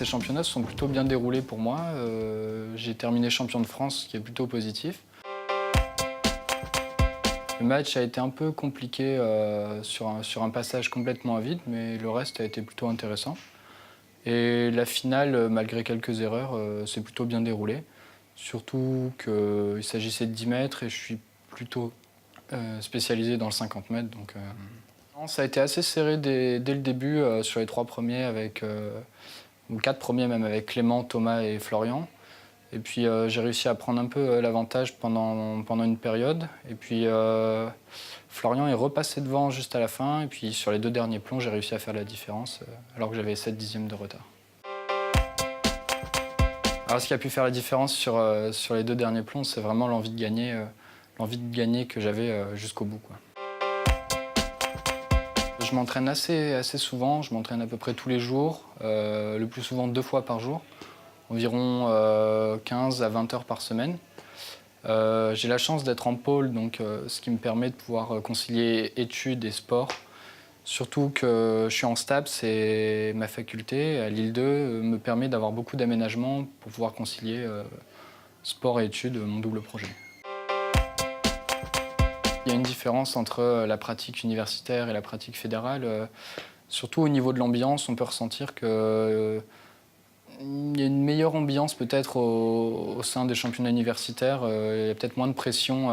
Ces championnats se sont plutôt bien déroulés pour moi. J'ai terminé champion de France, ce qui est plutôt positif. Le match a été un peu compliqué sur un passage complètement à vide, mais le reste a été plutôt intéressant. Et la finale, malgré quelques erreurs, s'est plutôt bien déroulée. Surtout qu'il s'agissait de 10 mètres et je suis plutôt spécialisé dans le 50 mètres. Ça a été assez serré dès le début sur les 3 premiers, ou 4 premiers même, avec Clément, Thomas et Florian. Et puis j'ai réussi à prendre un peu l'avantage pendant une période. Et puis Florian est repassé devant juste à la fin. Et puis sur les 2 derniers plombs, j'ai réussi à faire la différence alors que j'avais 7 dixièmes de retard. Alors ce qui a pu faire la différence sur les 2 derniers plombs, c'est vraiment l'envie de gagner que j'avais jusqu'au bout, quoi. Je m'entraîne assez souvent, je m'entraîne à peu près tous les jours, le plus souvent 2 fois par jour, environ 15 à 20 heures par semaine. J'ai la chance d'être en pôle, donc ce qui me permet de pouvoir concilier études et sport. Surtout que je suis en STAPS et ma faculté, à Lille 2, me permet d'avoir beaucoup d'aménagements pour pouvoir concilier sport et études, mon double projet. Il y a une différence entre la pratique universitaire et la pratique fédérale. Surtout au niveau de l'ambiance, on peut ressentir qu'il y a une meilleure ambiance peut-être au sein des championnats universitaires. Il y a peut-être moins de pression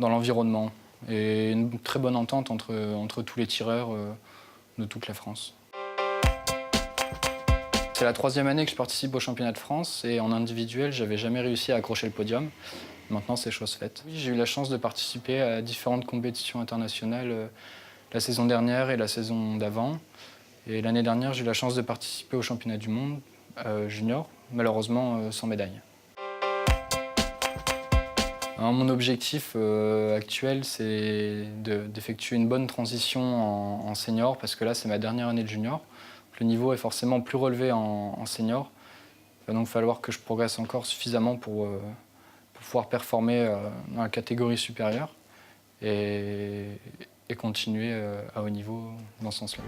dans l'environnement et une très bonne entente entre tous les tireurs de toute la France. C'est la 3e année que je participe au championnat de France et en individuel, j'avais jamais réussi à accrocher le podium. Maintenant, c'est chose faite. Oui, j'ai eu la chance de participer à différentes compétitions internationales la saison dernière et la saison d'avant. Et l'année dernière, j'ai eu la chance de participer au championnat du monde junior, malheureusement sans médaille. Alors, mon objectif actuel, c'est d'effectuer une bonne transition en senior, parce que là, c'est ma dernière année de junior. Le niveau est forcément plus relevé en senior. Il va donc falloir que je progresse encore suffisamment pour pouvoir performer dans la catégorie supérieure et continuer à haut niveau dans ce sens-là.